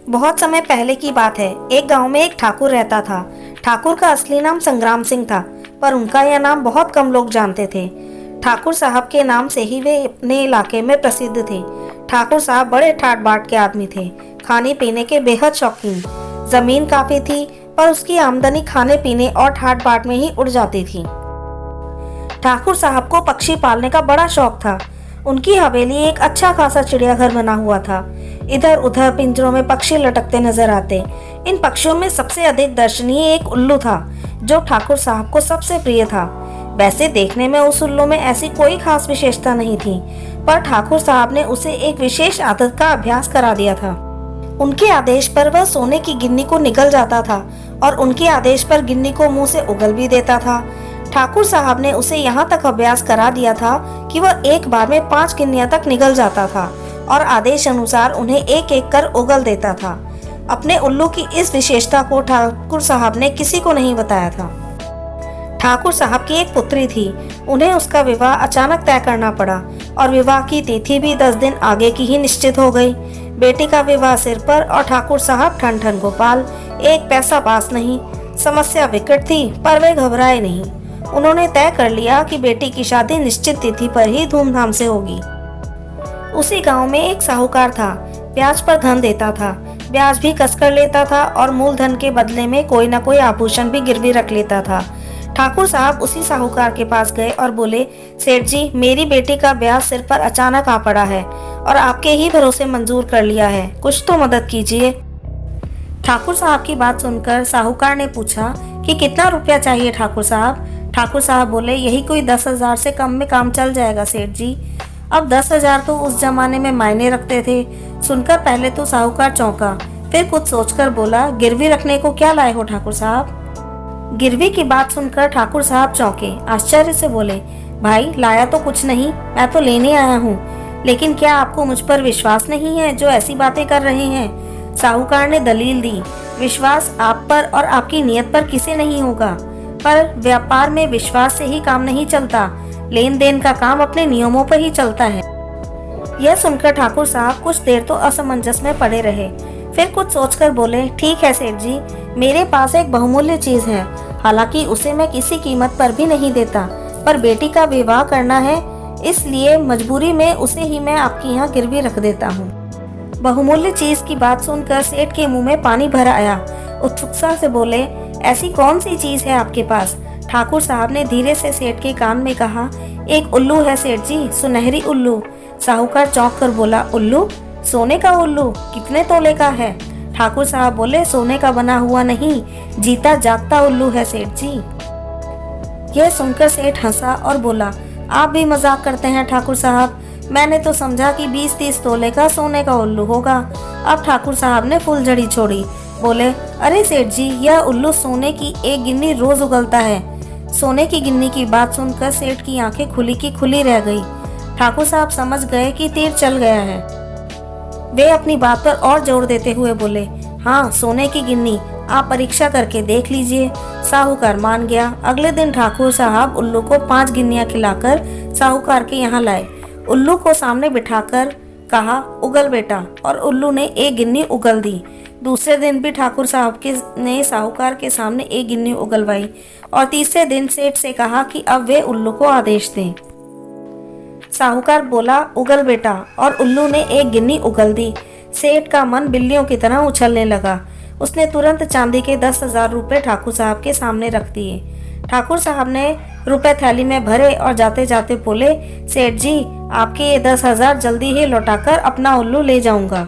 बहुत समय पहले की बात है। एक गांव में एक ठाकुर रहता था। ठाकुर का असली नाम संग्राम सिंह था, पर उनका यह नाम बहुत कम लोग जानते थे। ठाकुर साहब के नाम से ही वे अपने इलाके में प्रसिद्ध थे। ठाकुर साहब बड़े ठाट बाट के आदमी थे, खाने पीने के बेहद शौकीन। जमीन काफी थी, पर उसकी आमदनी खाने पीने और ठाट बाट में ही उड़ जाती थी। ठाकुर साहब को पक्षी पालने का बड़ा शौक था। उनकी हवेली एक अच्छा खासा चिड़ियाघर बना हुआ था। इधर उधर पिंजरों में पक्षी लटकते नजर आते। इन पक्षियों में सबसे अधिक दर्शनीय एक उल्लू था, जो ठाकुर साहब को सबसे प्रिय था। वैसे देखने में उस उल्लू में ऐसी कोई खास विशेषता नहीं थी, पर ठाकुर साहब ने उसे एक विशेष आदत का अभ्यास करा दिया था। उनके आदेश पर वह सोने की गिन्नी को निगल जाता था और उनके आदेश पर गिन्नी को मुंह से उगल भी देता था। ठाकुर साहब ने उसे यहाँ तक अभ्यास करा दिया था कि वह एक बार में 5 गिन्नियां तक निगल जाता था और आदेश अनुसार उन्हें एक एक कर उगल देता था। अपने उल्लू की इस विशेषता को ठाकुर साहब ने किसी को नहीं बताया था। ठाकुर साहब की एक पुत्री थी। उन्हें उसका विवाह अचानक तय करना पड़ा और विवाह की तिथि भी 10 दिन आगे की ही निश्चित हो गई। बेटी का विवाह सिर पर और ठाकुर साहब ठन ठन गोपाल, एक पैसा पास नहीं। समस्या विकट थी, पर वे घबराए नहीं। उन्होंने तय कर लिया कि बेटी की शादी निश्चित तिथि पर ही धूमधाम से होगी। उसी गांव में एक साहूकार था। ब्याज पर धन देता था, ब्याज भी कसकर लेता था और मूलधन के बदले में कोई न कोई आभूषण भी गिरवी रख लेता था। ठाकुर साहब उसी साहूकार के पास गए और बोले, सेठ जी, मेरी बेटी का ब्याज सिर पर अचानक आ पड़ा है और आपके ही भरोसे मंजूर कर लिया है, कुछ तो मदद कीजिए। ठाकुर साहब की बात सुनकर साहूकार ने पूछा कि कितना रुपया चाहिए ठाकुर साहब। ठाकुर साहब बोले, यही कोई 10,000 से कम में काम चल जाएगा सेठ जी। अब 10,000 तो उस जमाने में मायने रखते थे। सुनकर पहले तो साहूकार चौंका, फिर कुछ सोचकर बोला, गिरवी रखने को क्या लाए हो ठाकुर साहब? गिरवी की बात सुनकर ठाकुर साहब चौंके, आश्चर्य से बोले, भाई लाया तो कुछ नहीं, मैं तो लेने आया हूँ। लेकिन क्या आपको मुझ पर विश्वास नहीं है जो ऐसी बातें कर रहे हैं? साहूकार ने दलील दी, विश्वास आप पर और आपकी नीयत पर किसे नहीं होगा, पर व्यापार में विश्वास से ही काम नहीं चलता। लेन देन का काम अपने नियमों पर ही चलता है। यह सुनकर ठाकुर साहब कुछ देर तो असमंजस में पड़े रहे, फिर कुछ सोचकर बोले, ठीक है सेठ जी, मेरे पास एक बहुमूल्य चीज है। हालांकि उसे मैं किसी कीमत पर भी नहीं देता, पर बेटी का विवाह करना है, इसलिए मजबूरी में उसे ही मैं आपके यहाँ गिरवी रख देता हूँ। बहुमूल्य चीज की बात सुनकर सेठ के मुंह में पानी भर आया। उत्सुकता से बोले, ऐसी कौन सी चीज है आपके पास? ठाकुर साहब ने धीरे से सेठ के कान में कहा, एक उल्लू है सेठ जी, सुनहरी उल्लू। साहूकार चौंक कर बोला, उल्लू? सोने का उल्लू? कितने तोले का है? ठाकुर साहब बोले, सोने का बना हुआ नहीं, जीता जागता उल्लू है सेठ जी। यह सुनकर सेठ हंसा और बोला, आप भी मजाक करते हैं ठाकुर साहब, मैंने तो समझा कि 20-30 तोले का सोने का उल्लू होगा। अब ठाकुर साहब ने फुलझड़ी छोड़ी, बोले, अरे सेठ जी, यह उल्लू सोने की एक गिन्नी रोज उगलता है। सोने की गिन्नी की बात सुनकर सेठ की आंखें खुली की खुली रह गई। ठाकुर साहब समझ गए कि तीर चल गया है। वे अपनी बात पर और जोर देते हुए बोले, हाँ, सोने की गिन्नी, आप परीक्षा करके देख लीजिए। साहूकार मान गया। अगले दिन ठाकुर साहब उल्लू को 5 गिन्नियां खिलाकर साहूकार के यहाँ लाए। उल्लू को सामने बिठाकर कहा, उगल बेटा, और उल्लू ने एक गिन्नी उगल दी। दूसरे दिन भी ठाकुर साहब ने साहूकार के सामने एक गिन्नी उगलवाई और तीसरे दिन सेठ से कहा कि अब वे उल्लू को आदेश दें। साहूकार बोला, उगल बेटा, और उल्लू ने एक गिन्नी उगल दी। सेठ का मन बिल्लियों की तरह उछलने लगा। उसने तुरंत चांदी के 10,000 रुपए ठाकुर साहब के सामने रख दिए। ठाकुर साहब ने रुपए थैली में भरे और जाते जाते बोले, सेठ जी, आपके ये 10,000 जल्दी ही लौटाकर अपना उल्लू ले जाऊंगा।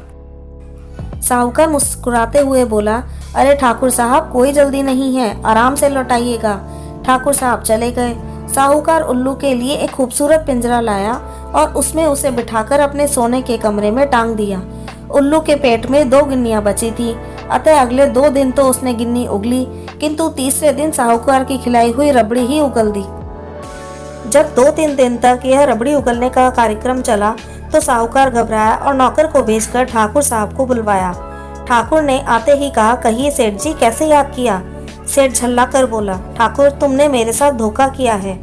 साहूकार मुस्कुराते हुए बोला, अरे ठाकुर साहब, कोई जल्दी नहीं है, आराम से लौटाइएगा। ठाकुर साहब चले गए। साहूकार उल्लू के लिए एक खूबसूरत पिंजरा लाया और उसमें उसे बिठाकर अपने सोने के कमरे में टांग दिया। उल्लू के पेट में 2 गिन्नियां बची थी, अतः अगले 2 दिन तो उसने गिन्नी उगली, किंतु तीसरे दिन साहूकार की खिलाई हुई रबड़ी ही उगल दी। जब 2-3 दिन तक यह रबड़ी उगलने का कार्यक्रम चला तो साहूकार घबराया और नौकर को भेजकर ठाकुर साहब को बुलवाया। ठाकुर ने आते ही कहा, कहिए सेठ जी, कैसे याद किया? सेठ झल्ला कर बोला, ठाकुर, तुमने मेरे साथ धोखा किया है।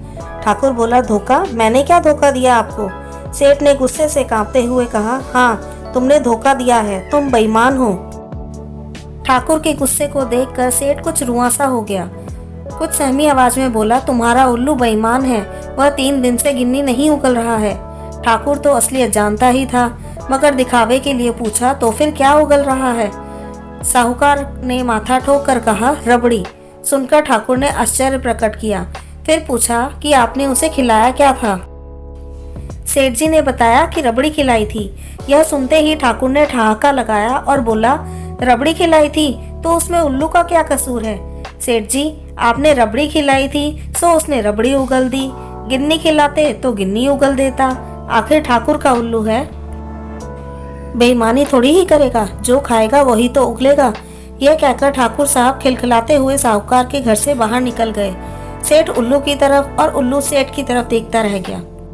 ठाकुर बोला, धोखा? मैंने क्या धोखा दिया आपको? सेठ ने गुस्से से कांपते हुए कहा, हाँ, तुमने धोखा दिया है, तुम बेईमान हो। ठाकुर के गुस्से को देखकर सेठ कुछ रुआंसा हो गया। कुछ सहमी आवाज में बोला, तुम्हारा उल्लू बेईमान है, वह 3 दिन से गिन्नी नहीं उगल रहा है। ठाकुर तो असलियत जानता ही था, मगर दिखावे के लिए पूछा, तो फिर क्या उगल रहा है? साहूकार ने माथा ठोक कर कहा, रबड़ी। सुनकर ठाकुर ने आश्चर्य प्रकट किया। फिर पूछा कि आपने उसे खिलाया क्या था? सेठ जी ने बताया कि रबड़ी खिलाई थी। यह सुनते ही ठाकुर ने ठहाका लगाया और बोला, रबड़ी खिलाई थी तो उसमें उल्लू का क्या कसूर है? सेठ जी, आपने रबड़ी खिलाई थी सो उसने रबड़ी उगल दी, गिन्नी खिलाते तो गिन्नी उगल देता। आखिर ठाकुर का उल्लू है, बेईमानी थोड़ी ही करेगा, जो खाएगा वही तो उगलेगा। यह कहकर ठाकुर साहब खिलखिलाते हुए साहूकार के घर से बाहर निकल गए। सेठ उल्लू की तरफ और उल्लू सेठ की तरफ देखता रह गया।